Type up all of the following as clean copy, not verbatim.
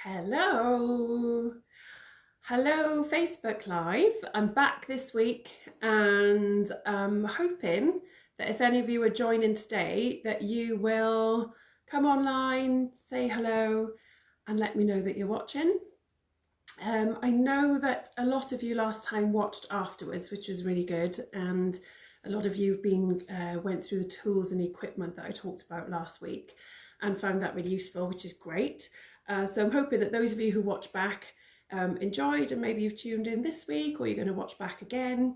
Hello. Hello, Facebook Live. I'm back this week and I'm hoping that if any of you are joining today that you will come online, say hello and let me know that you're watching. I know that a lot of you last time watched afterwards, which was really good, and a lot of you went through the tools and equipment that I talked about last week and found that really useful, which is great. So I'm hoping that those of you who watch back enjoyed, and maybe you've tuned in this week or you're going to watch back again.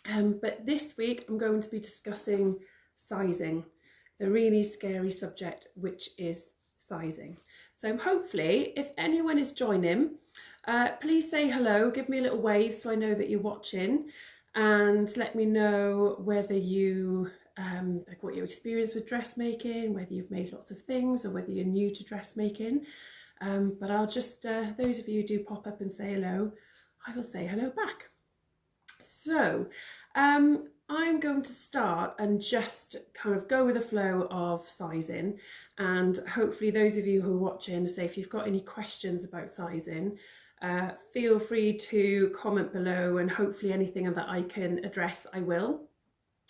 But this week I'm going to be discussing sizing, the really scary subject, which is sizing. So hopefully if anyone is joining, please say hello, give me a little wave so I know that you're watching, and let me know whether you like what your experience with dressmaking, whether you've made lots of things or whether you're new to dressmaking. But I'll just, those of you who do pop up and say hello, I will say hello back. So I'm going to start and just kind of go with the flow of sizing, and hopefully those of you who are watching, say if you've got any questions about sizing, feel free to comment below, and hopefully anything that I can address I will.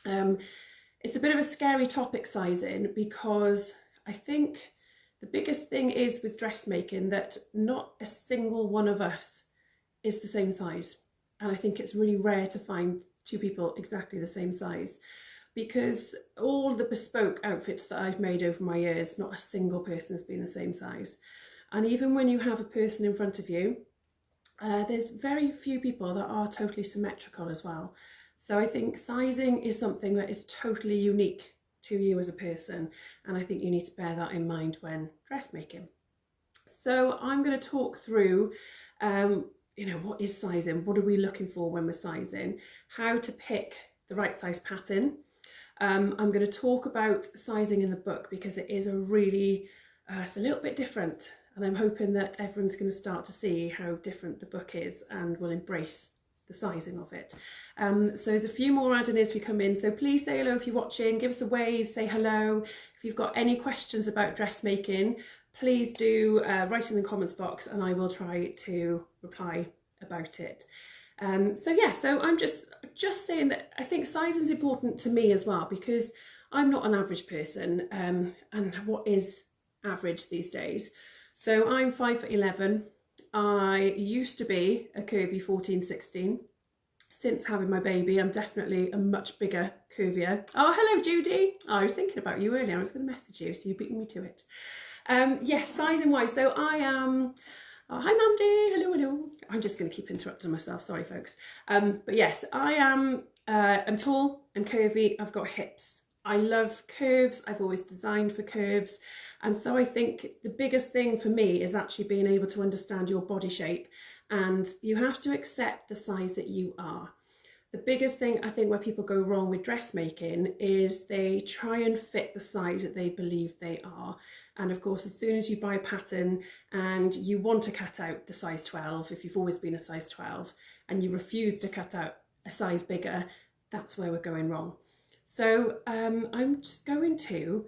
It's a bit of a scary topic, sizing, because I think the biggest thing is with dressmaking that not a single one of us is the same size. And I think it's really rare to find two people exactly the same size, because all the bespoke outfits that I've made over my years, not a single person has been the same size. And even when you have a person in front of you, there's very few people that are totally symmetrical as well. So I think sizing is something that is totally unique to you as a person, and I think you need to bear that in mind when dressmaking. So I'm going to talk through what is sizing, what are we looking for when we're sizing, how to pick the right size pattern. I'm going to talk about sizing in the book because it is it's a little bit different, and I'm hoping that everyone's going to start to see how different the book is and will embrace the sizing of it. So there's a few more add-in as we come in, so please say hello if you're watching, give us a wave, say hello. If you've got any questions about dressmaking, please do write in the comments box and I will try to reply about it. So I'm just saying that I think sizing is important to me as well, because I'm not an average person, and what is average these days? So I'm 5'11". I used to be a curvy 14-16. Since having my baby, I'm definitely a much bigger, curvier. Oh, hello, Judy. Oh, I was thinking about you earlier. I was going to message you, so you beat me to it. Yes, sizing wise. So I am. Oh, hi, Mandy. Hello. I'm just going to keep interrupting myself. Sorry, folks. But yes, I am. I'm tall. I'm curvy. I've got hips. I love curves. I've always designed for curves. And so I think the biggest thing for me is actually being able to understand your body shape, and you have to accept the size that you are. The biggest thing I think where people go wrong with dressmaking is they try and fit the size that they believe they are. And of course, as soon as you buy a pattern and you want to cut out the size 12, if you've always been a size 12, and you refuse to cut out a size bigger, that's where we're going wrong. So I'm just going to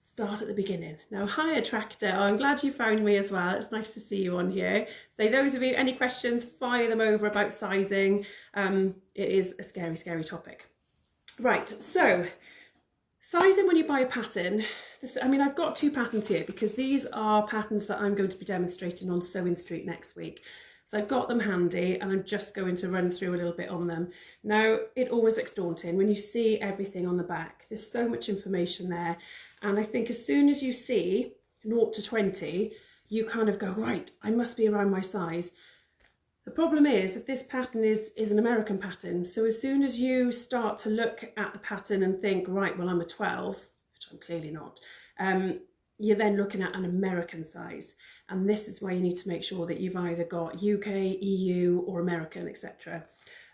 start at the beginning. Now, hi Attractor, I'm glad you found me as well. It's nice to see you on here. So those of you, any questions, fire them over about sizing. It is a scary, scary topic. Right, so sizing when you buy a pattern. I've got two patterns here because these are patterns that I'm going to be demonstrating on Sewing Street next week. So I've got them handy and I'm just going to run through a little bit on them. Now, it always looks daunting when you see everything on the back. There's so much information there. And I think as soon as you see 0 to 20, you kind of go, right, I must be around my size. The problem is that this pattern is an American pattern. So as soon as you start to look at the pattern and think, right, well, I'm a 12, which I'm clearly not, you're then looking at an American size. And this is where you need to make sure that you've either got UK, EU or American, etc.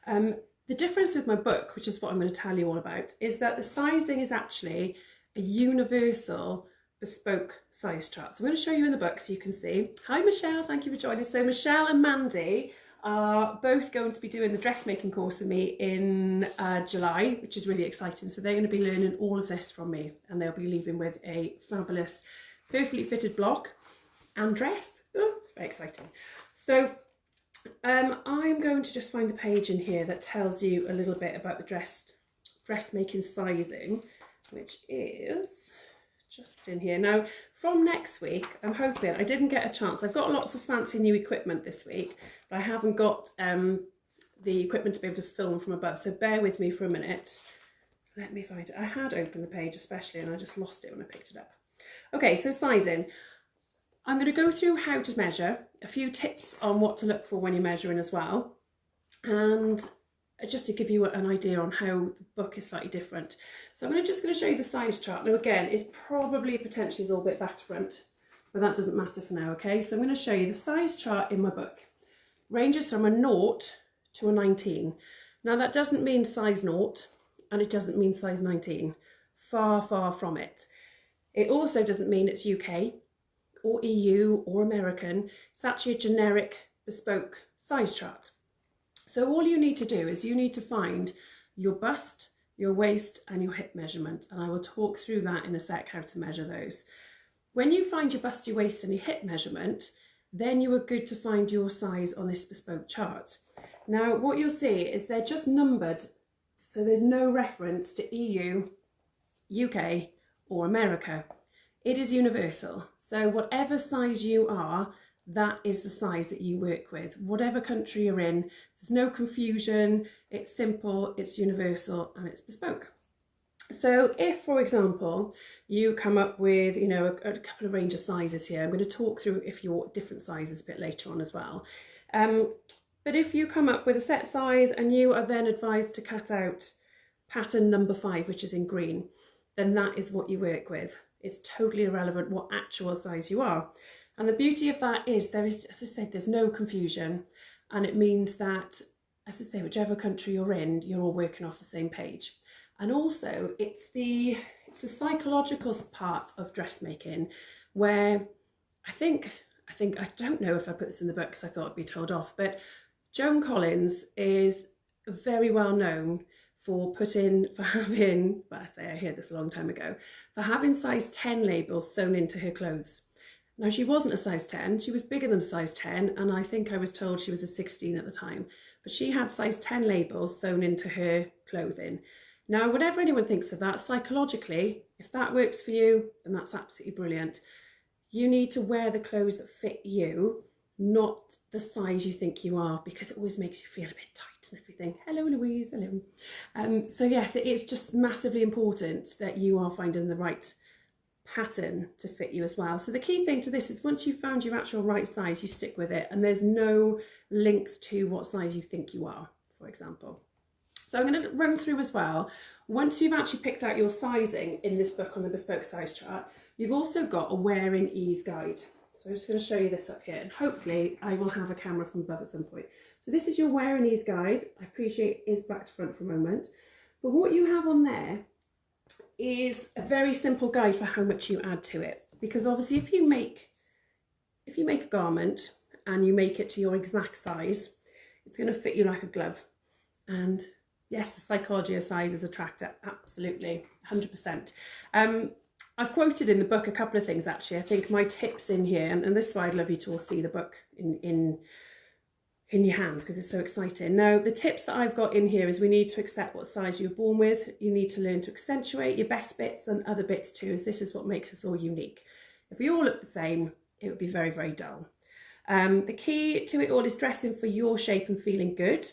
The difference with my book, which is what I'm going to tell you all about, is that the sizing is actually a universal bespoke size chart. So I'm going to show you in the book so you can see. Hi Michelle, thank you for joining. So Michelle and Mandy are both going to be doing the dressmaking course with me in July, which is really exciting. So they're going to be learning all of this from me, and they'll be leaving with a fabulous, perfectly fitted block and dress. Oh, it's very exciting. So I'm going to just find the page in here that tells you a little bit about the dressmaking sizing, which is just in here. Now, from next week, I'm hoping, I didn't get a chance, I've got lots of fancy new equipment this week, but I haven't got the equipment to be able to film from above, so bear with me for a minute. Let me find it. I had opened the page especially and I just lost it when I picked it up. Okay, so sizing. I'm going to go through how to measure, a few tips on what to look for when you're measuring as well, and just to give you an idea on how the book is slightly different. So I'm just going to show you the size chart. Now again, it's probably potentially is all a bit back to front, but that doesn't matter for now, okay? So I'm going to show you the size chart in my book. Ranges from a 0 to a 19. Now that doesn't mean size 0 and it doesn't mean size 19. Far, far from it. It also doesn't mean it's UK or EU or American. It's actually a generic bespoke size chart. So all you need to do is you need to find your bust, your waist and your hip measurement, and I will talk through that in a sec how to measure those. When you find your bust, your waist and your hip measurement, then you are good to find your size on this bespoke chart. Now what you'll see is they're just numbered, so there's no reference to EU, UK or America. It is universal, so whatever size you are, that is the size that you work with. Whatever country you're in, there's no confusion, it's simple, it's universal and it's bespoke. So if, for example, you come up with, you know, a couple of range of sizes here, I'm going to talk through if you're different sizes a bit later on as well. But if you come up with a set size and you are then advised to cut out pattern number 5, which is in green, then that is what you work with. It's totally irrelevant what actual size you are. And the beauty of that is there is, as I said, there's no confusion. And it means that, as I say, whichever country you're in, you're all working off the same page. And also it's the psychological part of dressmaking where I don't know if I put this in the book because I thought I'd be told off, but Joan Collins is very well known for having, well, I heard this a long time ago, for having size 10 labels sewn into her clothes. Now she wasn't a size 10, she was bigger than a size 10, and I think I was told she was a 16 at the time, but she had size 10 labels sewn into her clothing. Now, whatever anyone thinks of that, psychologically, if that works for you, then that's absolutely brilliant. You need to wear the clothes that fit you, not the size you think you are, because it always makes you feel a bit tight and everything. Hello, Louise, hello. So yes, it is just massively important that you are finding the right pattern to fit you as well. So the key thing to this is once you've found your actual right size, you stick with it, and there's no links to what size you think you are, for example. So I'm going to run through as well, once you've actually picked out your sizing in this book on the bespoke size chart, you've also got a wearing ease guide. So I'm just going to show you this up here, and hopefully I will have a camera from above at some point. So this is your wearing ease guide. I appreciate it is back to front for a moment, but what you have on there is a very simple guide for how much you add to it, because obviously if you make a garment and you make it to your exact size, it's going to fit you like a glove. And yes, the psychology of size is a tractor, absolutely, 100%. I've quoted in the book a couple of things actually. I think my tips in here, and this is why I'd love you to all see the book in your hands because it's so exciting. Now, the tips that I've got in here is we need to accept what size you're born with. You need to learn to accentuate your best bits and other bits too, as this is what makes us all unique. If we all look the same, it would be very, very dull. The key to it all is dressing for your shape and feeling good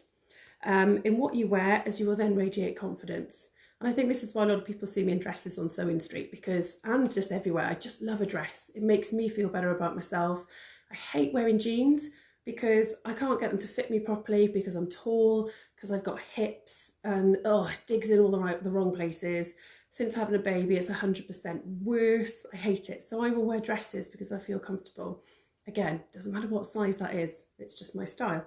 in what you wear, as you will then radiate confidence. And I think this is why a lot of people see me in dresses on Sewing Street, because I'm just everywhere. I just love a dress. It makes me feel better about myself. I hate wearing jeans because I can't get them to fit me properly because I'm tall, because I've got hips, and it digs in all the wrong places. Since having a baby, it's 100% worse. I hate it. So I will wear dresses because I feel comfortable. Again, doesn't matter what size that is. It's just my style.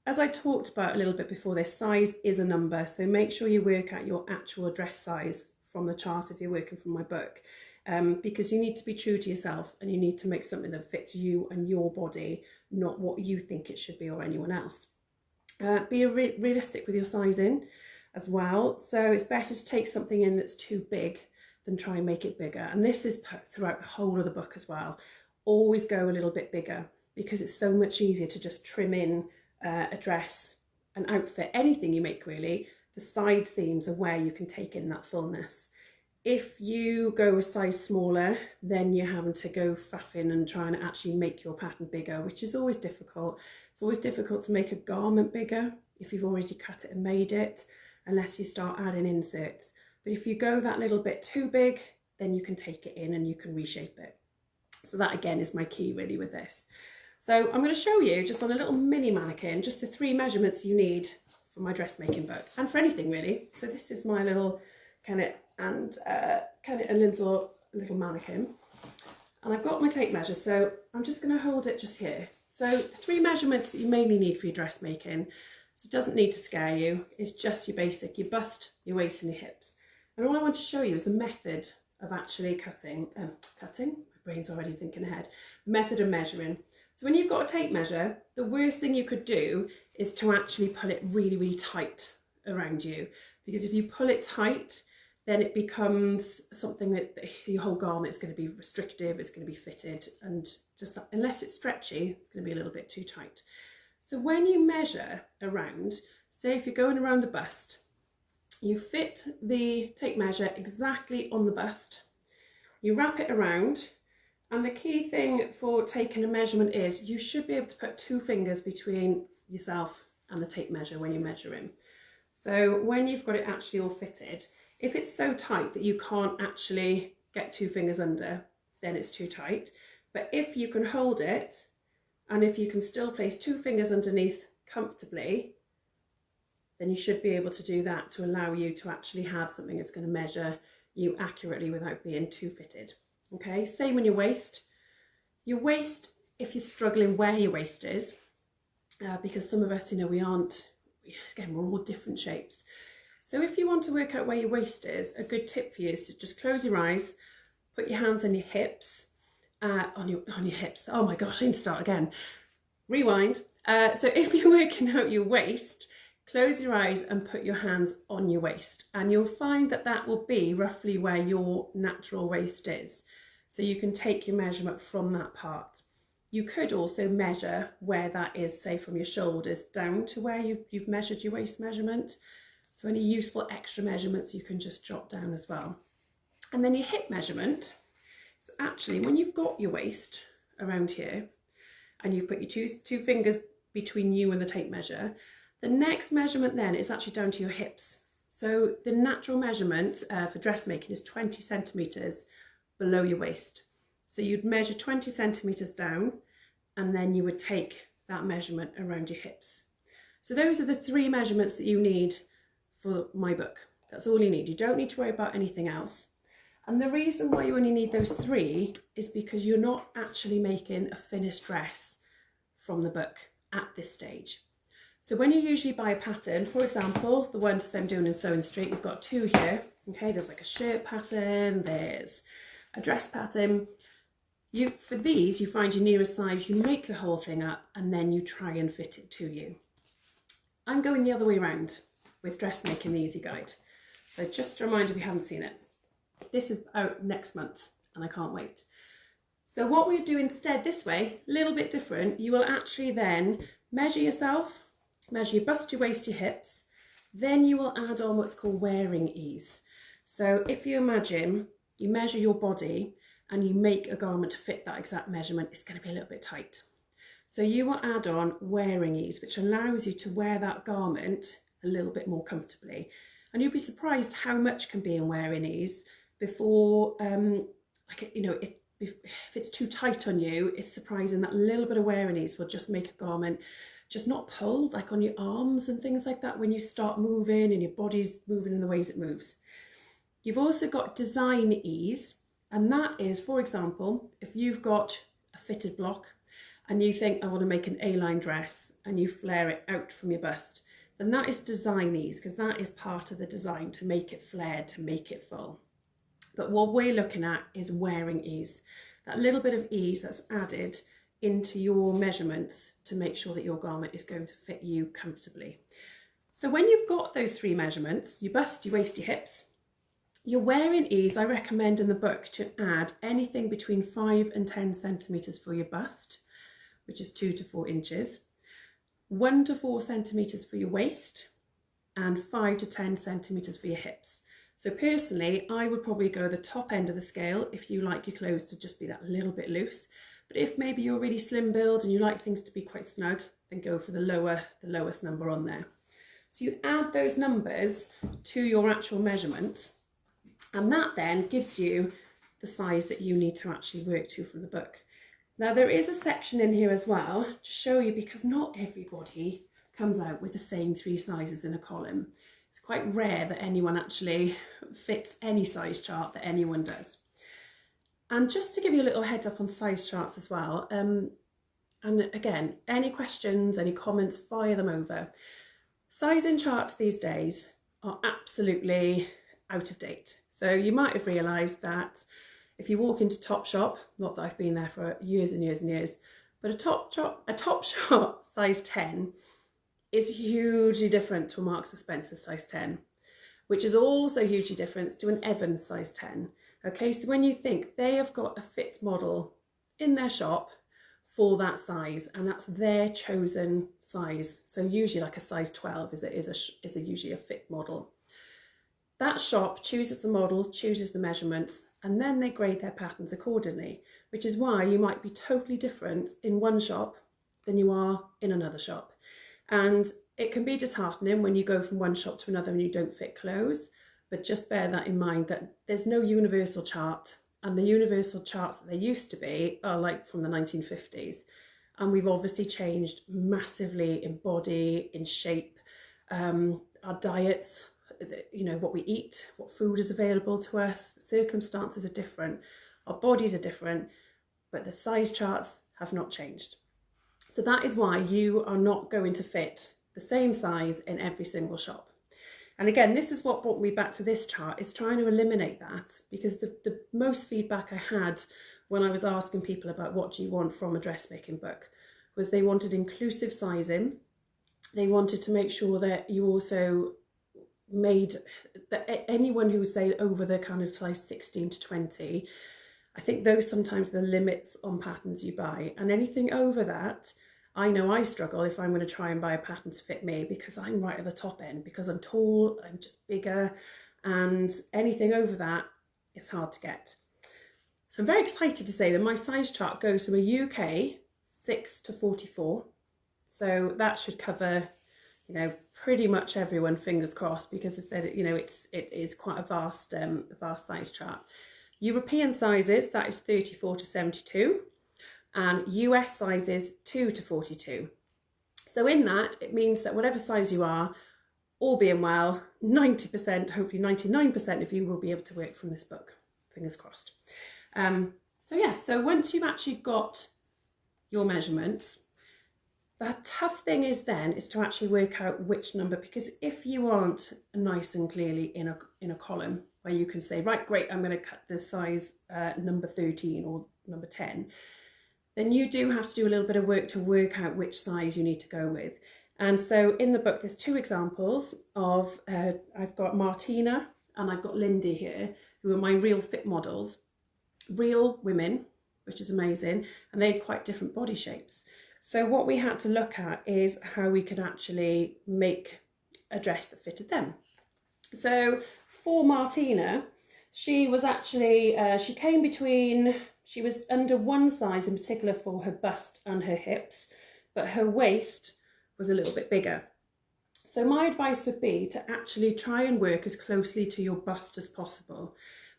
As I talked about a little bit before this, size is a number, so make sure you work out your actual dress size from the chart if you're working from my book, because you need to be true to yourself and you need to make something that fits you and your body, not what you think it should be or anyone else. Be realistic with your sizing as well, so it's better to take something in that's too big than try and make it bigger, and this is put throughout the whole of the book as well. always go a little bit bigger, because it's so much easier to just trim in a dress, an outfit, anything you make really. The side seams are where you can take in that fullness. If you go a size smaller, then you're having to go faffing and trying to actually make your pattern bigger, which is always difficult. It's always difficult to make a garment bigger if you've already cut it and made it, unless you start adding inserts. But if you go that little bit too big, then you can take it in and you can reshape it. So that again is my key really with this. So I'm going to show you just on a little mini mannequin, just the 3 measurements you need for my dressmaking book, and for anything really. So this is my little Kennet and Lindsay little mannequin, and I've got my tape measure, so I'm just going to hold it just here. So the 3 measurements that you mainly need for your dressmaking, so it doesn't need to scare you, it's just your basic, your bust, your waist and your hips. And all I want to show you is the method of actually cutting, my brain's already thinking ahead, the method of measuring. So when you've got a tape measure, the worst thing you could do is to actually pull it really, really tight around you. Because if you pull it tight, then it becomes something that your whole garment is going to be restrictive, it's going to be fitted, and just unless it's stretchy, it's going to be a little bit too tight. So when you measure around, say if you're going around the bust, you fit the tape measure exactly on the bust, you wrap it around, and the key thing for taking a measurement is you should be able to put 2 fingers between yourself and the tape measure when you're measuring. So when you've got it actually all fitted, if it's so tight that you can't actually get 2 fingers under, then it's too tight. But if you can hold it, and if you can still place 2 fingers underneath comfortably, then you should be able to do that to allow you to actually have something that's going to measure you accurately without being too fitted. Okay, same on your waist. Your waist, if you're struggling where your waist is, because some of us, you know, again, we're all different shapes. So if you want to work out where your waist is, a good tip for you is to just close your eyes, put your hands on your hips, on your hips. Oh my gosh, I need to start again. Rewind. So if you're working out your waist, close your eyes and put your hands on your waist, and you'll find that that will be roughly where your natural waist is. So you can take your measurement from that part. You could also measure where that is, say from your shoulders down to where you've measured your waist measurement. So any useful extra measurements you can just jot down as well. And then your hip measurement, so actually when you've got your waist around here and you put your two fingers between you and the tape measure, the next measurement then is actually down to your hips. So the natural measurement for dressmaking is 20 centimetres below your waist. So you'd measure 20 centimetres down, and then you would take that measurement around your hips. So those are the 3 measurements that you need for my book. That's all you need. You don't need to worry about anything else. And the reason why you only need those 3 is because you're not actually making a finished dress from the book at this stage. So when you usually buy a pattern, for example, the ones I'm doing in Sewn Street, we've got 2 here. Okay, there's like a shirt pattern, there's a dress pattern. For these, you find your nearest size, you make the whole thing up, and then you try and fit it to you. I'm going the other way around with Dressmaking the Easy Guide. So just a reminder if you haven't seen it. This is out next month, and I can't wait. So what we do instead this way, a little bit different, you will actually then measure yourself, measure your bust, your waist, your hips, then you will add on what's called wearing ease. So if you imagine you measure your body and you make a garment to fit that exact measurement, it's going to be a little bit tight. So you will add on wearing ease, which allows you to wear that garment a little bit more comfortably. And you'll be surprised how much can be in wearing ease before, if it's too tight on you, it's surprising that a little bit of wearing ease will just make a garment just not pull, like on your arms and things like that when you start moving and your body's moving in the ways it moves. You've also got design ease, and that is, for example, if you've got a fitted block and you think I want to make an A-line dress and you flare it out from your bust, then that is design ease, because that is part of the design, to make it flared, to make it full. But what we're looking at is wearing ease, that little bit of ease that's added into your measurements to make sure that your garment is going to fit you comfortably. So when you've got those 3 measurements, your bust, your waist, your hips, Your wearing ease, I recommend in the book to add anything between 5 and 10 centimetres for your bust, which is 2 to 4 inches, 1 to 4 centimetres for your waist, and 5 to 10 centimetres for your hips. So personally, I would probably go the top end of the scale if you like your clothes to just be that little bit loose. But if maybe you're really slim build and you like things to be quite snug, then go for the lowest number on there. So you add those numbers to your actual measurements, and that then gives you the size that you need to actually work to from the book. Now there is a section in here as well to show you, because not everybody comes out with the same 3 sizes in a column. It's quite rare that anyone actually fits any size chart that anyone does. And just to give you a little heads up on size charts as well, and again, any questions, any comments, fire them over. Sizing charts these days are absolutely out of date. So you might have realised that if you walk into Topshop, not that I've been there for years and years and years, but a Topshop size 10 is hugely different to a Marks & Spencer size 10, which is also hugely different to an Evans size 10. Okay, so when you think they have got a fit model in their shop for that size, and that's their chosen size. So usually like a size 12 is usually a fit model. That shop chooses the model, chooses the measurements, and then they grade their patterns accordingly, which is why you might be totally different in one shop than you are in another shop. And it can be disheartening when you go from one shop to another and you don't fit clothes, but just bear that in mind, that there's no universal chart, and the universal charts that there used to be are like from the 1950s. And we've obviously changed massively in body, in shape, our diets, you know, what we eat, what food is available to us, the circumstances are different, our bodies are different, but the size charts have not changed. So that is why you are not going to fit the same size in every single shop. And again, this is what brought me back to this chart, is trying to eliminate that, because the most feedback I had when I was asking people about what do you want from a dressmaking book was they wanted inclusive sizing. They wanted to make sure that you also made that anyone who was, say, over the kind of size 16 to 20, I think those sometimes are the limits on patterns you buy, and anything over that, I know I struggle if I'm going to try and buy a pattern to fit me, because I'm right at the top end, because I'm tall, I'm just bigger, and anything over that is hard to get. So I'm very excited to say that my size chart goes from a UK 6 to 44, so that should cover, you know, pretty much everyone, fingers crossed, because I said, you know, it is quite a vast size chart. European sizes, that is 34 to 72, and US sizes 2 to 42. So in that, it means that whatever size you are, all being well, 90%, hopefully 99% of you will be able to work from this book, fingers crossed. So yeah, so once you've actually got your measurements, the tough thing is then is to actually work out which number, because if you aren't nice and clearly in a column where you can say, right, great, I'm going to cut the size number 13 or number 10, then you do have to do a little bit of work to work out which size you need to go with. And so in the book, there's 2 examples of, I've got Martina and I've got Lindy here, who are my real fit models, real women, which is amazing, and they had quite different body shapes. So what we had to look at is how we could actually make a dress that fitted them. So for Martina, she was actually, she came between, she was under one size in particular for her bust and her hips, but her waist was a little bit bigger. So my advice would be to actually try and work as closely to your bust as possible,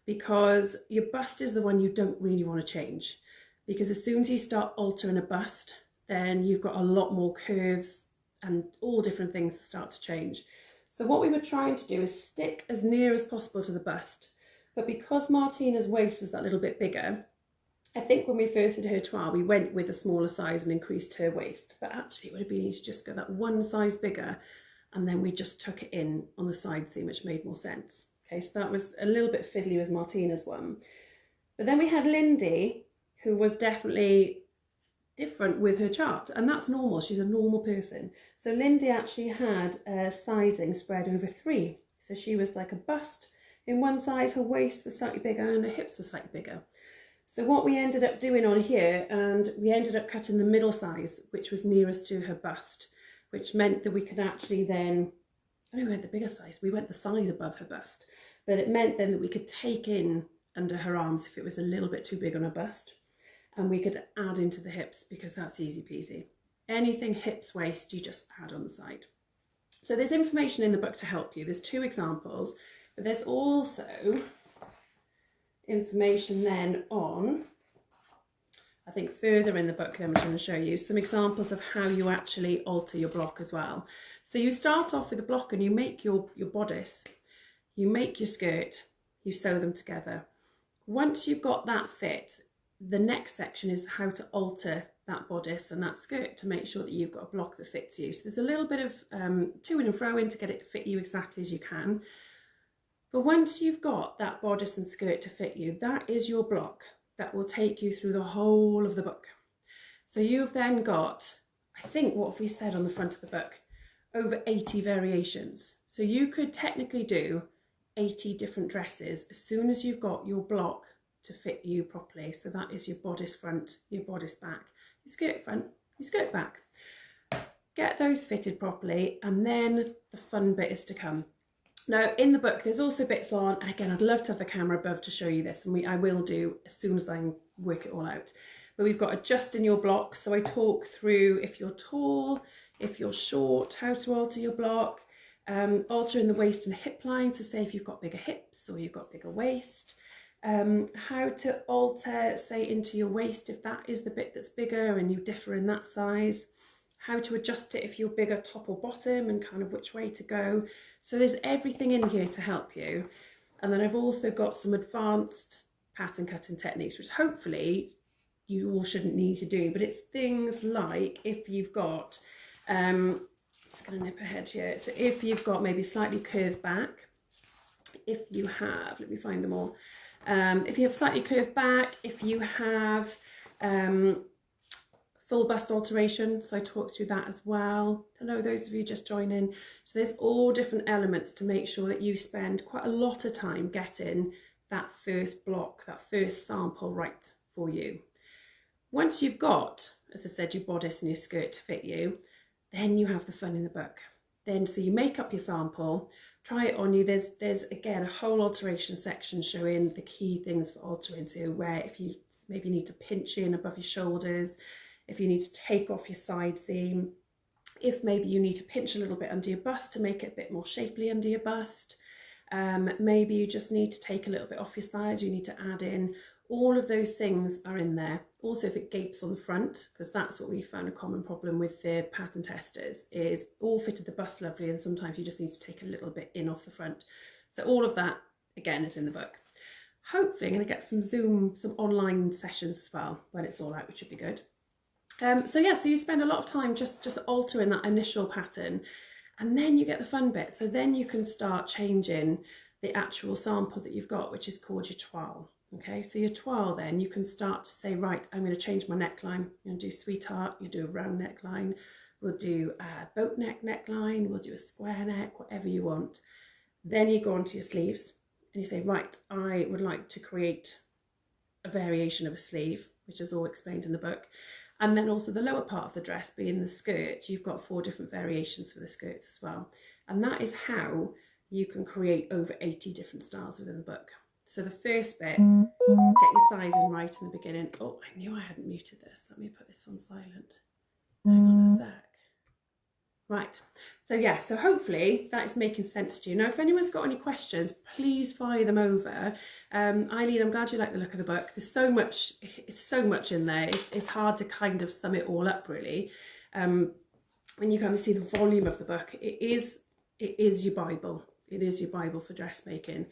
because your bust is the one you don't really want to change, because as soon as you start altering a bust, then you've got a lot more curves and all different things that start to change. So what we were trying to do is stick as near as possible to the bust. But because Martina's waist was that little bit bigger, I think when we first did her toile, we went with a smaller size and increased her waist. But actually it would have been easy to just go that one size bigger, and then we just tuck it in on the side seam, which made more sense. Okay, so that was a little bit fiddly with Martina's one. But then we had Lindy, who was definitely different with her chart, and that's normal. She's a normal person. So Lindy actually had a sizing spread over 3. So she was like a bust, in one size, her waist was slightly bigger and her hips were slightly bigger. So what we ended up doing on here, and we ended up cutting the middle size, which was nearest to her bust, which meant that we could actually then, I know we went the bigger size, we went the size above her bust, but it meant then that we could take in under her arms if it was a little bit too big on her bust, and we could add into the hips because that's easy peasy. Anything hips, waist, you just add on the side. So there's information in the book to help you. There's 2 examples, but there's also information then on, I think further in the book then, which I'm going to show you, some examples of how you actually alter your block as well. So you start off with a block and you make your bodice, you make your skirt, you sew them together. Once you've got that fit, the next section is how to alter that bodice and that skirt to make sure that you've got a block that fits you. So there's a little bit of to and fro in to get it to fit you exactly as you can. But once you've got that bodice and skirt to fit you, that is your block that will take you through the whole of the book. So you've then got, I think what we said on the front of the book, over 80 variations. So you could technically do 80 different dresses as soon as you've got your block to fit you properly. So that is your bodice front, your bodice back, your skirt front, your skirt back. Get those fitted properly, and then the fun bit is to come. Now in the book there's also bits on, and again I'd love to have the camera above to show you this, and I will do as soon as I work it all out. But we've got adjusting your block, so I talk through if you're tall, if you're short, how to alter your block, altering the waist and hip line, so say if you've got bigger hips or you've got bigger waist, how to alter, say, into your waist if that is the bit that's bigger and you differ in that size, how to adjust it if you're bigger top or bottom and kind of which way to go. So there's everything in here to help you. And then I've also got some advanced pattern cutting techniques, which hopefully you all shouldn't need to do, but it's things like if you've got, I'm just going to nip ahead here. So if you've got maybe slightly curved back, if you have, let me find them all. If you have slightly curved back, if you have full bust alteration, so I talked through that as well. Hello, those of you just joining. So there's all different elements to make sure that you spend quite a lot of time getting that first block, that first sample right for you. Once you've got, as I said, your bodice and your skirt to fit you, then you have the fun in the book. Then, so you make up your sample, try it on you. There's again a whole alteration section showing the key things for altering. So where if you maybe need to pinch in above your shoulders, if you need to take off your side seam, if maybe you need to pinch a little bit under your bust to make it a bit more shapely under your bust, maybe you just need to take a little bit off your sides, you need to add in. All of those things are in there. Also, if it gapes on the front, because that's what we found a common problem with the pattern testers, is all fitted the bust lovely and sometimes you just need to take a little bit in off the front. So all of that, again, is in the book. Hopefully I'm going to get some online sessions as well when it's all out, which should be good. So yeah, so you spend a lot of time just altering that initial pattern, and then you get the fun bit. So then you can start changing the actual sample that you've got, which is called your toile. Okay, so your toile, then you can start to say, right, I'm going to change my neckline. I'm going to do sweetheart, you do a round neckline, we'll do a boat neck neckline, we'll do a square neck, whatever you want. Then you go on to your sleeves and you say, right, I would like to create a variation of a sleeve, which is all explained in the book. And then also the lower part of the dress being the skirt, you've got 4 different variations for the skirts as well. And that is how you can create over 80 different styles within the book. So the first bit, get your sizing right in the beginning. Oh, I knew I hadn't muted this. Let me put this on silent. Hang on a sec. Right, so yeah, so hopefully that is making sense to you. Now, if anyone's got any questions, please fire them over. Eileen, I'm glad you like the look of the book. There's so much, it's so much in there. It's hard to kind of sum it all up, really. When you kind of see the volume of the book, it is your Bible. It is your Bible for dressmaking.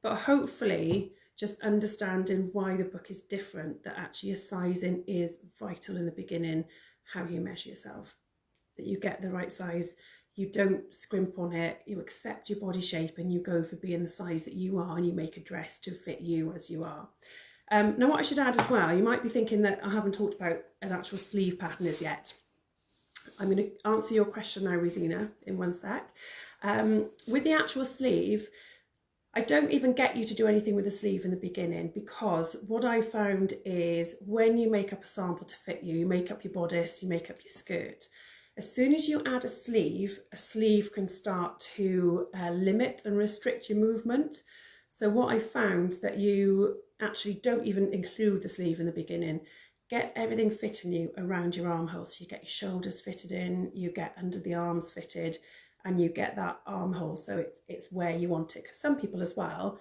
But hopefully just understanding why the book is different, that actually your sizing is vital in the beginning, how you measure yourself, that you get the right size, you don't scrimp on it, you accept your body shape and you go for being the size that you are and you make a dress to fit you as you are. Now what I should add as well, you might be thinking that I haven't talked about an actual sleeve pattern as yet. I'm going to answer your question now, Rosina, in one sec. With the actual sleeve, I don't even get you to do anything with the sleeve in the beginning, because what I found is when you make up a sample to fit you, you make up your bodice, you make up your skirt. As soon as you add a sleeve can start to limit and restrict your movement. So what I found that you actually don't even include the sleeve in the beginning. Get everything fitting you around your armhole. So you get your shoulders fitted in, you get under the arms fitted, and you get that armhole so it's where you want it. Because some people as well,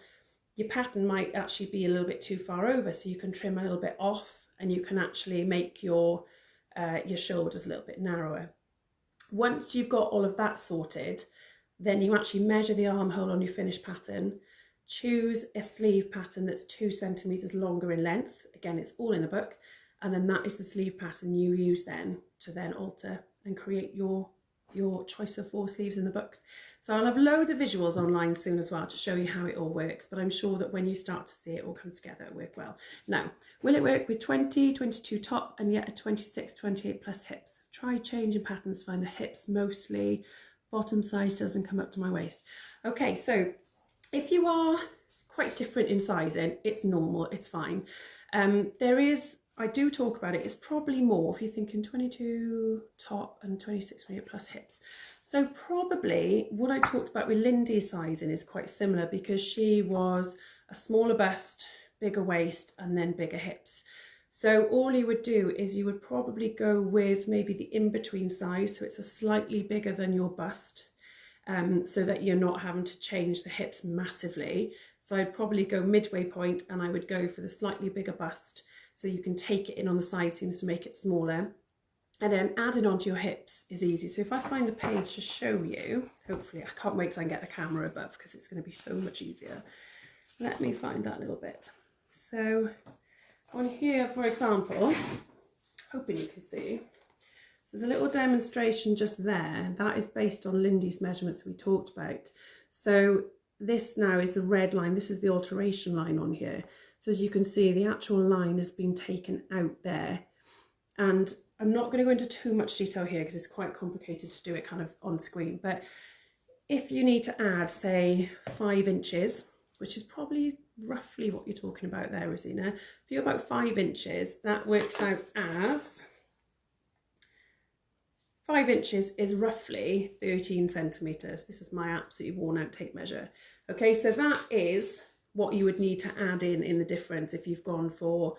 your pattern might actually be a little bit too far over, so you can trim a little bit off and you can actually make your shoulders a little bit narrower. Once you've got all of that sorted, then you actually measure the armhole on your finished pattern, choose a sleeve pattern that's 2 centimeters longer in length. Again, it's all in the book. And then that is the sleeve pattern you use then to then alter and create your choice of 4 sleeves in the book. So I'll have loads of visuals online soon as well to show you how it all works, but I'm sure that when you start to see it all come together, it'll work well. Now, will it work with 20, 22 top and yet a 26, 28 plus hips? Try changing patterns, find the hips mostly, bottom size doesn't come up to my waist. Okay, so if you are quite different in sizing, it's normal, it's fine. I do talk about it, it's probably more if you're thinking 22 top and 26, 28 plus hips. So probably what I talked about with Lindy's sizing is quite similar, because she was a smaller bust, bigger waist, and then bigger hips. So all you would do is you would probably go with maybe the in-between size, so it's a slightly bigger than your bust, so that you're not having to change the hips massively. So I'd probably go midway point and I would go for the slightly bigger bust, so you can take it in on the side seams to make it smaller. And then adding onto your hips is easy. So if I find the page to show you, hopefully, I can't wait till I can get the camera above because it's going to be so much easier. Let me find that little bit. So on here, for example, hoping you can see, so there's a little demonstration just there. That is based on Lindy's measurements that we talked about. So this now is the red line. This is the alteration line on here. So as you can see, the actual line has been taken out there. And I'm not going to go into too much detail here because it's quite complicated to do it kind of on screen. But if you need to add, say, 5 inches, which is probably roughly what you're talking about there, Rosina. If you're about 5 inches, that works out as 5 inches is roughly 13 centimeters. This is my absolutely worn out tape measure. Okay, so that is what you would need to add in the difference if you've gone for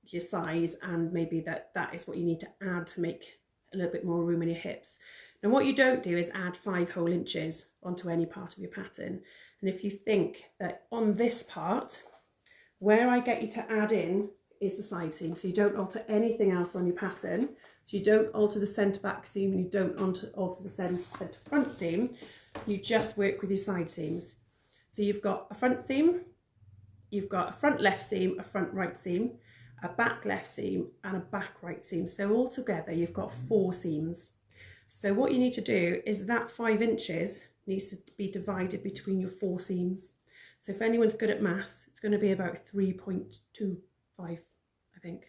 your size, and maybe that is what you need to add to make a little bit more room in your hips. Now what you don't do is add 5 whole inches onto any part of your pattern. And if you think that on this part, where I get you to add in is the side seam, so you don't alter anything else on your pattern. So you don't alter the centre back seam and you don't alter the centre front seam, you just work with your side seams. So you've got a front seam, you've got a front left seam, a front right seam, a back left seam and a back right seam. So all together you've got 4 seams. So what you need to do is that 5 inches needs to be divided between your 4 seams. So if anyone's good at maths, it's going to be about 3.25, I think.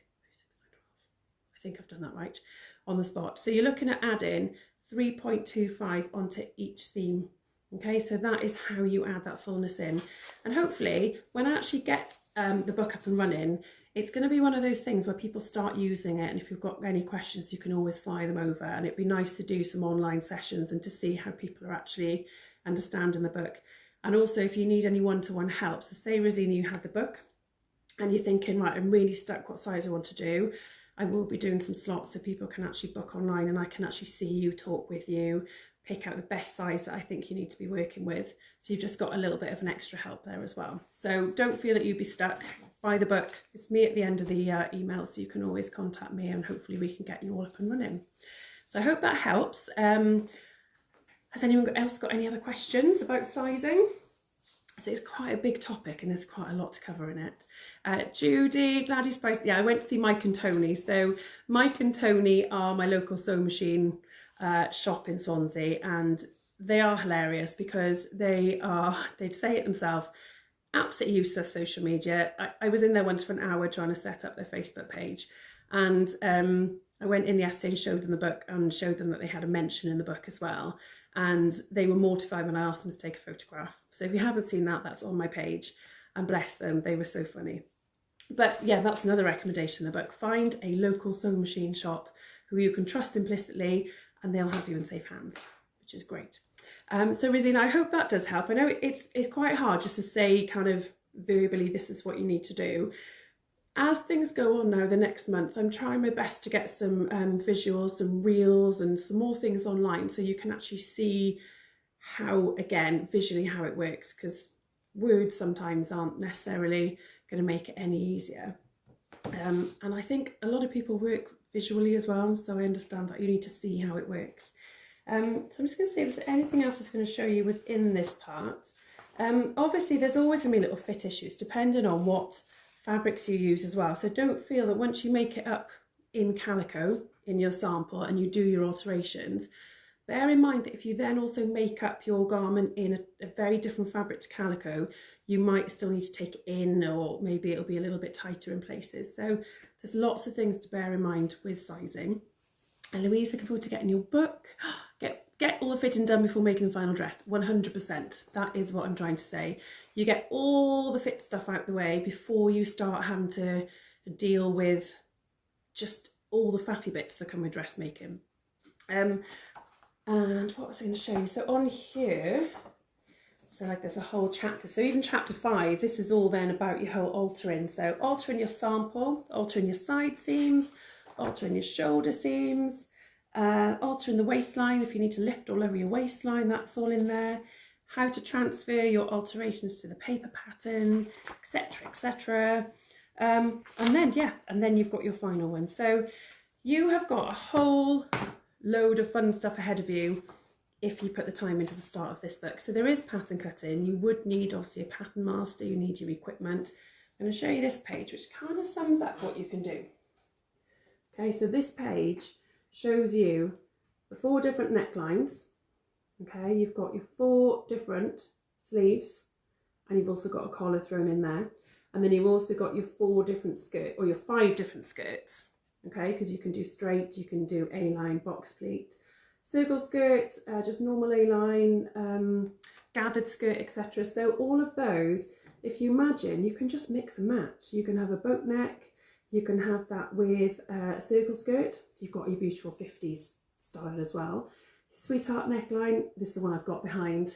I think I've done that right on the spot. So you're looking at adding 3.25 onto each seam. Okay, so that is how you add that fullness in. And hopefully when I actually get the book up and running, it's going to be one of those things where people start using it, and if you've got any questions you can always fire them over, and it'd be nice to do some online sessions and to see how people are actually understanding the book. And also if you need any one-to-one help, so say Rosina, you had the book and you're thinking, right, I'm really stuck what size I want to do, I will be doing some slots so people can actually book online and I can actually see you, talk with you, pick out the best size that I think you need to be working with. So you've just got a little bit of an extra help there as well. So don't feel that you'd be stuck. Buy the book. It's me at the end of the email, so you can always contact me and hopefully we can get you all up and running. So I hope that helps. Has anyone else got any other questions about sizing? So it's quite a big topic and there's quite a lot to cover in it. Judy, glad you surprised. Yeah, I went to see Mike and Tony. So Mike and Tony are my local sewing machine shop in Swansea, and they are hilarious because they'd say it themselves, absolutely useless social media. I was in there once for an hour trying to set up their Facebook page, and I went in yesterday and showed them the book and showed them that they had a mention in the book as well. and they were mortified when I asked them to take a photograph. So if you haven't seen that, that's on my page, and bless them, they were so funny. But yeah, that's another recommendation in the book. Find a local sewing machine shop who you can trust implicitly, and they'll have you in safe hands, which is great. So Rosina, I hope that does help. I know it's quite hard just to say kind of verbally, this is what you need to do. As things go on now the next month, I'm trying my best to get some visuals, some reels and some more things online so you can actually see how, again, visually how it works, because words sometimes aren't necessarily going to make it any easier. And I think a lot of people work visually as well, so I understand that you need to see how it works. So I'm just going to see if there's anything else I was going to show you within this part. Obviously there's always going to be little fit issues depending on what fabrics you use as well, so don't feel that once you make it up in calico in your sample and you do your alterations, bear in mind that if you then also make up your garment in a very different fabric to calico, you might still need to take it in, or maybe it'll be a little bit tighter in places. So there's lots of things to bear in mind with sizing. And Louise, looking forward to getting your book. Get all the fitting done before making the final dress. 100%. That is what I'm trying to say. You get all the fit stuff out the way before you start having to deal with just all the faffy bits that come with dressmaking. And what was I going to show you? So on here, so like there's a whole chapter. So even chapter 5, this is all then about your whole altering. So altering your sample, altering your side seams, altering your shoulder seams, altering the waistline if you need to lift or lower your waistline, that's all in there. How to transfer your alterations to the paper pattern, etc, etc. And then you've got your final one. So you have got a whole load of fun stuff ahead of you if you put the time into the start of this book. So there is pattern cutting. You would need obviously a pattern master, you need your equipment. I'm going to show you this page which kind of sums up what you can do. Okay, so this page shows you the 4 different necklines. Okay, you've got your 4 different sleeves, and you've also got a collar thrown in there, and then you've also got your 4 different skirts, or your 5 different skirts. Okay, because you can do straight, you can do A-line, box pleat, circle skirt, just normal A-line, gathered skirt, etc. So all of those, if you imagine, you can just mix and match. You can have a boat neck. You can have that with a circle skirt, so you've got your beautiful 50s style as well. Sweetheart neckline, this is the one I've got behind,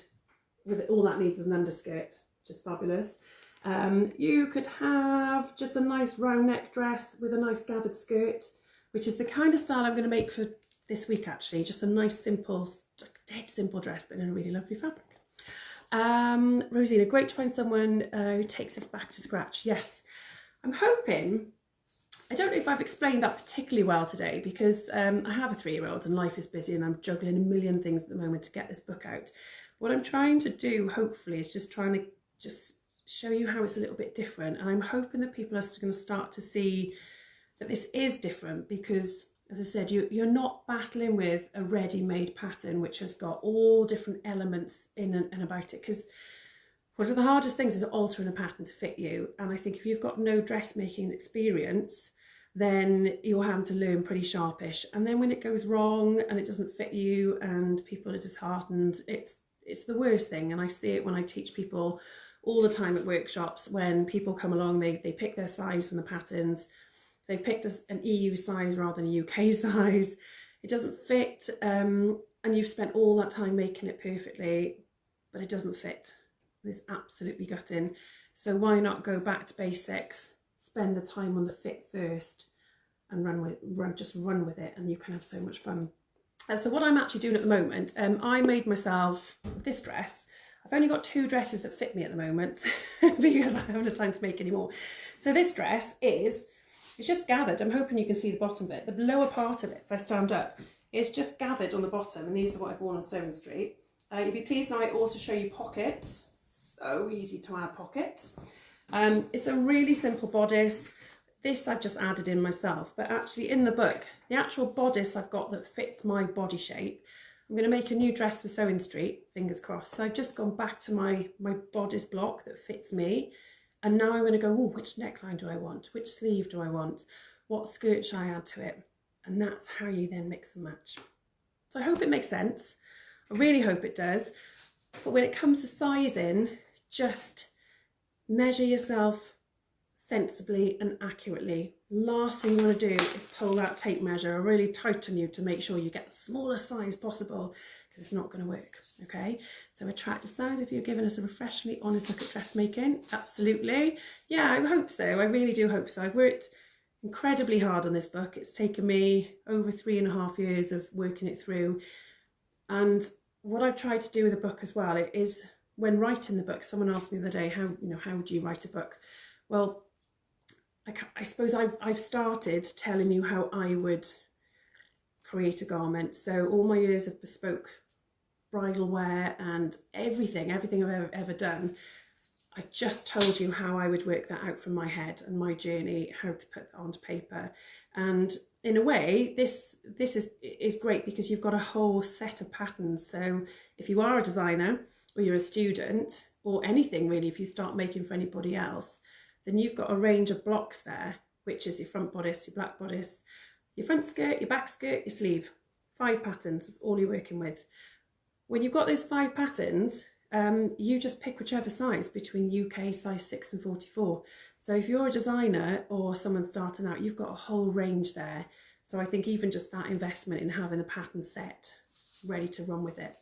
with it, all that needs is an underskirt, which is fabulous. You could have just a nice round neck dress with a nice gathered skirt, which is the kind of style I'm going to make for this week actually, just a nice simple, dead simple dress, but in a really lovely fabric. Rosina, great to find someone who takes us back to scratch. Yes, I'm hoping. I don't know if I've explained that particularly well today, because I have a 3-year-old and life is busy and I'm juggling a million things at the moment to get this book out. What I'm trying to do, hopefully, is just trying to just show you how it's a little bit different. And I'm hoping that people are going to start to see that this is different, because, as I said, you're not battling with a ready-made pattern which has got all different elements in and about it. Because one of the hardest things is altering a pattern to fit you. And I think if you've got no dressmaking experience, then you're having to learn pretty sharpish. And then when it goes wrong and it doesn't fit you and people are disheartened, it's the worst thing. And I see it when I teach people all the time at workshops. When people come along, they pick their size and the patterns. They've picked an EU size rather than a UK size. It doesn't fit, and you've spent all that time making it perfectly, but it doesn't fit. It's absolutely gutting. So why not go back to basics, spend the time on the fit first, and just run with it, and you can have so much fun. So what I'm actually doing at the moment, I made myself this dress. I've only got 2 dresses that fit me at the moment because I haven't had time to make any more. So this dress it's just gathered. I'm hoping you can see the bottom bit. The lower part of it, if I stand up, is just gathered on the bottom, and these are what I've worn on Sewn Street. You'll be pleased now I also show you pockets. So easy to add pockets. It's a really simple bodice. This I've just added in myself, but actually in the book, the actual bodice I've got that fits my body shape. I'm going to make a new dress for Sewn Street, fingers crossed. So I've just gone back to my bodice block that fits me. And now I'm going to go, oh, which neckline do I want? Which sleeve do I want? What skirt should I add to it? And that's how you then mix and match. So I hope it makes sense. I really hope it does. But when it comes to sizing, just measure yourself sensibly and accurately. Last thing you want to do is pull that tape measure or really tighten you to make sure you get the smallest size possible, because it's not going to work. Okay, so attract a size. If you're giving us a refreshingly honest look at dressmaking, absolutely. Yeah, I hope so. I really do hope so. I've worked incredibly hard on this book. It's taken me over 3.5 years of working it through. And what I've tried to do with the book as well, it is when writing the book, someone asked me the other day, how do you write a book? Well, I suppose I've started telling you how I would create a garment. So all my years of bespoke bridal wear and everything I've ever done, I just told you how I would work that out from my head and my journey, how to put that onto paper. And in a way, this is great because you've got a whole set of patterns. So if you are a designer or you're a student or anything really, if you start making for anybody else, then you've got a range of blocks there, which is your front bodice, your back bodice, your front skirt, your back skirt, your sleeve. 5 patterns, that's all you're working with. When you've got those 5 patterns, you just pick whichever size between UK size 6 and 44. So if you're a designer or someone starting out, you've got a whole range there. So I think even just that investment in having the pattern set ready to run with it,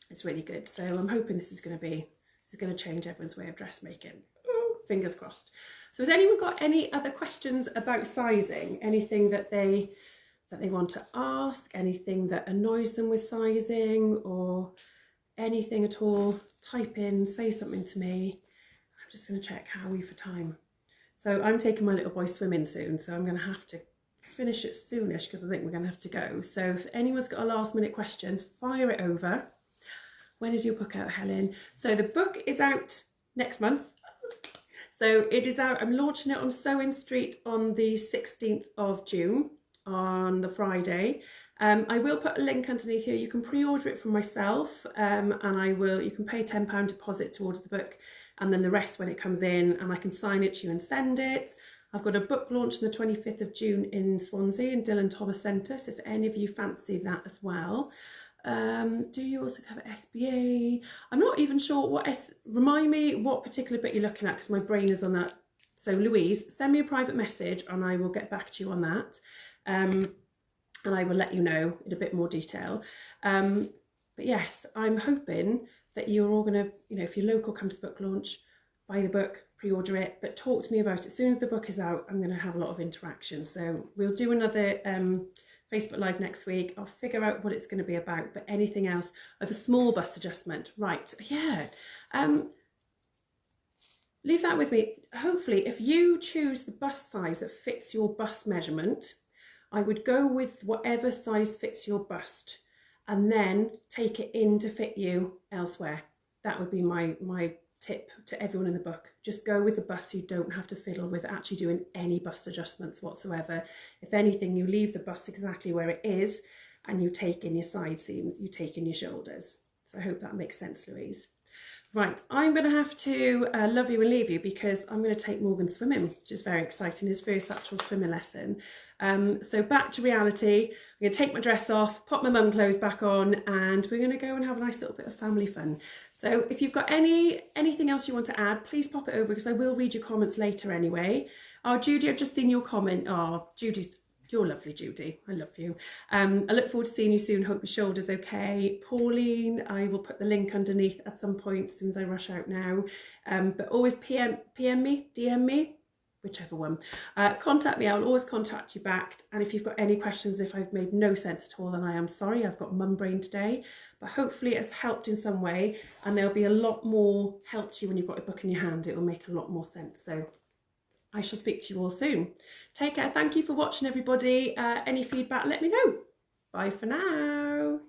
it's really good. So I'm hoping this is going to change everyone's way of dressmaking. Fingers crossed. So has anyone got any other questions about sizing? Anything that they want to ask? Anything that annoys them with sizing, or anything at all? Type in, say something to me. I'm just going to check how are we for time. So I'm taking my little boy swimming soon, so I'm going to have to finish it soonish because I think we're going to have to go. So if anyone's got a last minute question, fire it over. When is your book out, Helen? So the book is out next month. So it is out, I'm launching it on Sewn Street on the 16th of June, on the Friday. I will put a link underneath here. You can pre-order it from myself, and you can pay £10 deposit towards the book, and then the rest when it comes in, and I can sign it to you and send it. I've got a book launch on the 25th of June in Swansea in Dylan Thomas Centre, so if any of you fancy that as well. Do you also cover SBA? I'm not even sure remind me what particular bit you're looking at, because my brain is on that. So Louise, send me a private message and I will get back to you on that, and I will let you know in a bit more detail. But yes, I'm hoping that you're all gonna, if you're local, come to the book launch, buy the book, pre-order it, but talk to me about it. As soon as the book is out, I'm going to have a lot of interaction. So we'll do another Facebook Live next week. I'll figure out what it's going to be about, but anything else, the small bust adjustment, right? Yeah, leave that with me. Hopefully, if you choose the bust size that fits your bust measurement, I would go with whatever size fits your bust, and then take it in to fit you elsewhere. That would be my tip to everyone in the book. Just go with the bust. You don't have to fiddle with actually doing any bust adjustments whatsoever. If anything, you leave the bust exactly where it is, and you take in your side seams, you take in your shoulders. So I hope that makes sense, Louise. Right, I'm going to have to love you and leave you, because I'm going to take Morgan swimming, which is very exciting, his first actual swimming lesson. So back to reality. I'm going to take my dress off, pop my mum clothes back on, and we're going to go and have a nice little bit of family fun. So if you've got anything else you want to add, please pop it over, because I will read your comments later anyway. Oh, Judy, I've just seen your comment. Oh, you're lovely, Judy. I love you. I look forward to seeing you soon. Hope your shoulder's okay. Pauline, I will put the link underneath at some point as soon as I rush out now. But always PM me, DM me, whichever one. Contact me. I'll always contact you back. And if you've got any questions, if I've made no sense at all, then I am sorry. I've got mum brain today. But hopefully it's helped in some way. And there'll be a lot more help to you when you've got a book in your hand. It will make a lot more sense. So I shall speak to you all soon. Take care. Thank you for watching, everybody. Any feedback, let me know. Bye for now.